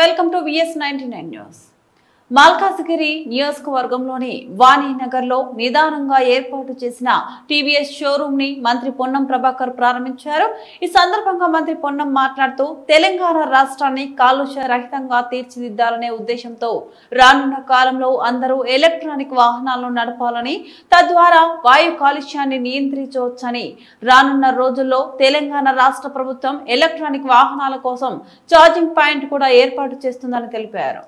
Welcome to VS99 news. Malkajgiri నియోజకవర్గంలోని వాణినగర్లో నిదానంగా ఏర్పాటు చేసిన టీవీఎస్ షోరూమ్ ని మంత్రి పొన్నం ప్రభాకర్ ప్రారంభించారు. ఈ సందర్భంగా మంత్రి పొన్నం మాట్లాడుతూ తెలంగాణ రాష్ట్రాన్ని కాలుష్య రహితంగా తీర్చిదిద్దాలనే ఉద్దేశంతో రానున్న కాలంలో అందరూ ఎలక్ట్రానిక్ వాహనాలను నడపాలని, తద్వారా వాయు కాలుష్యాన్ని నియంత్రించవచ్చని, రానున్న రోజుల్లో తెలంగాణ రాష్ట్ర ప్రభుత్వం ఎలక్ట్రానిక్ వాహనాల కోసం ఛార్జింగ్ పాయింట్ కూడా ఏర్పాటు చేస్తుందని తెలిపారు.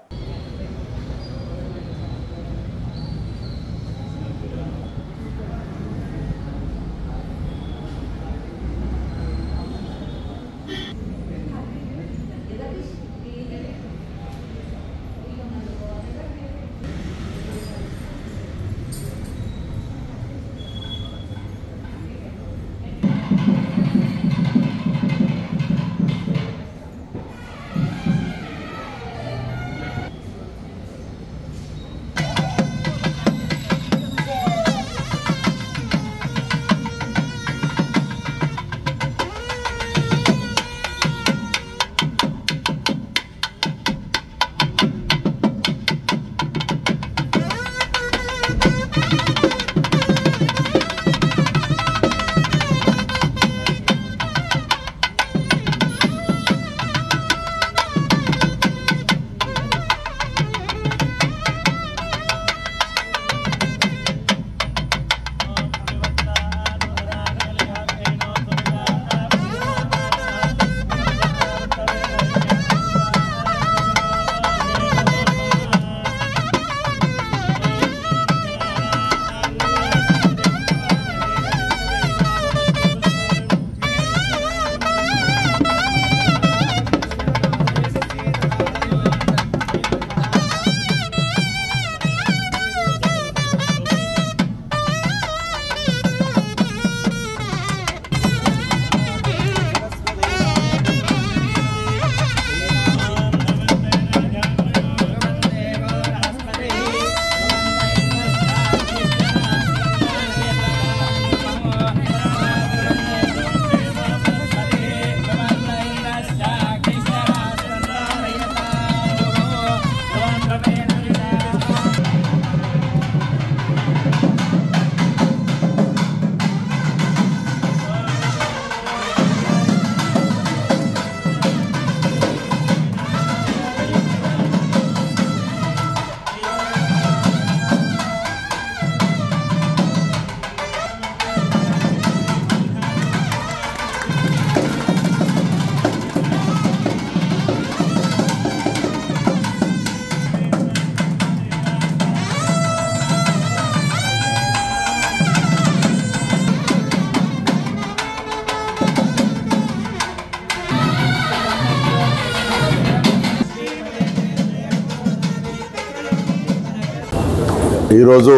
ఈరోజు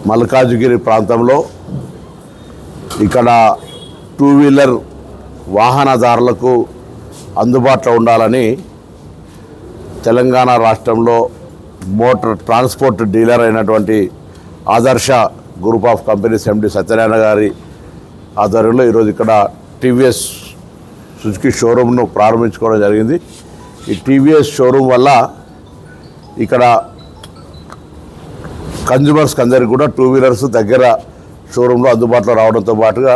మల్కాజ్గిరి ప్రాంతంలో ఇక్కడ టూ వీలర్ వాహనదారులకు అందుబాటులో ఉండాలని తెలంగాణ రాష్ట్రంలో మోటార్ ట్రాన్స్పోర్ట్ డీలర్ అయినటువంటి ఆదర్శ గ్రూప్ ఆఫ్ కంపెనీస్ ఎండి సత్యనారాయణ గారి ఆధ్వర్యంలో ఈరోజు ఇక్కడ టీవీఎస్ సుజుకి షోరూమ్ను ప్రారంభించుకోవడం జరిగింది. ఈ టీవీఎస్ షోరూమ్ వల్ల ఇక్కడ కన్జ్యూమర్స్కి అందరికీ కూడా టూ వీలర్స్ దగ్గర షోరూంలో అందుబాటులో రావడంతో పాటుగా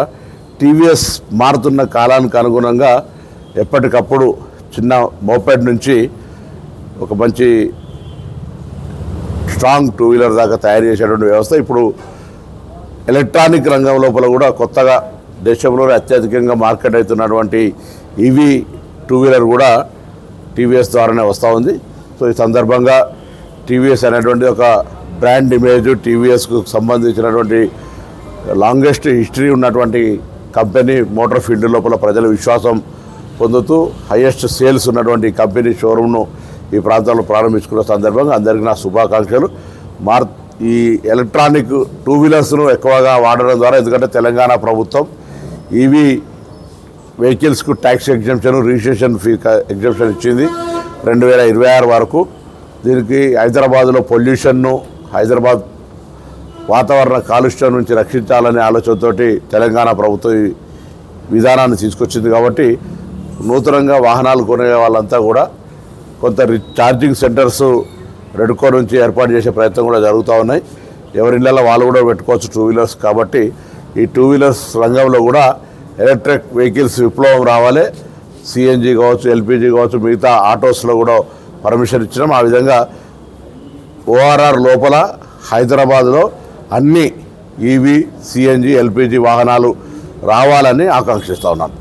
టీవీఎస్ మారుతున్న కాలానికి అనుగుణంగా ఎప్పటికప్పుడు చిన్న మోపెడ్ నుంచి ఒక మంచి స్ట్రాంగ్ టూ వీలర్ దాకా తయారు చేసేటువంటి వ్యవస్థ ఇప్పుడు ఎలక్ట్రానిక్ రంగం లోపల కూడా కొత్తగా దేశంలోనే అత్యధికంగా మార్కెట్ అవుతున్నటువంటి ఈవీ టూ వీలర్ కూడా టీవీఎస్ ద్వారానే వస్తూ ఉంది. సో ఈ సందర్భంగా టీవీఎస్ అనేటువంటి ఒక బ్రాండ్ ఇమేజ్, టీవీఎస్కు సంబంధించినటువంటి లాంగెస్ట్ హిస్టరీ ఉన్నటువంటి కంపెనీ, మోటార్ ఫీల్డ్ లోపల ప్రజల విశ్వాసం పొందుతూ హైయెస్ట్ సేల్స్ ఉన్నటువంటి కంపెనీ షోరూమ్ను ఈ ప్రాంతంలో ప్రారంభించుకున్న సందర్భంగా అందరికీ నా శుభాకాంక్షలు. ఈ ఎలక్ట్రానిక్ టూ వీలర్స్ను ఎక్కువగా వాడడం ద్వారా, ఎందుకంటే తెలంగాణ ప్రభుత్వం ఈవీ వెహికల్స్కు tax exemption, registration fee exemption ఇచ్చింది 2026 వరకు. దీనికి హైదరాబాద్లో పొల్యూషన్ను, హైదరాబాద్ వాతావరణ కాలుష్యం నుంచి రక్షించాలనే ఆలోచనతోటి తెలంగాణ ప్రభుత్వం ఈ విధానాన్ని తీసుకొచ్చింది. కాబట్టి నూతనంగా వాహనాలు కొనే వాళ్ళంతా కూడా కొంత ఛార్జింగ్ సెంటర్స్ రెడ్కో నుంచి ఏర్పాటు చేసే ప్రయత్నం కూడా జరుగుతూ ఉన్నాయి. ఎవరిళ్ళలో వాళ్ళు కూడా పెట్టుకోవచ్చు టూ వీలర్స్. కాబట్టి ఈ టూ వీలర్స్ రంగంలో కూడా ఎలక్ట్రిక్ వెహికల్స్ విప్లవం రావాలి. సిఎన్జి కావచ్చు, ఎల్పిజి కావచ్చు, మిగతా ఆటోస్లో కూడా పర్మిషన్ ఇచ్చినాం. ఆ విధంగా ఓఆర్ఆర్ లోపల హైదరాబాద్లో అన్ని ఈవీ, సిఎన్జి, ఎల్పిజి వాహనాలు రావాలని ఆకాంక్షిస్తూ ఉన్నాను.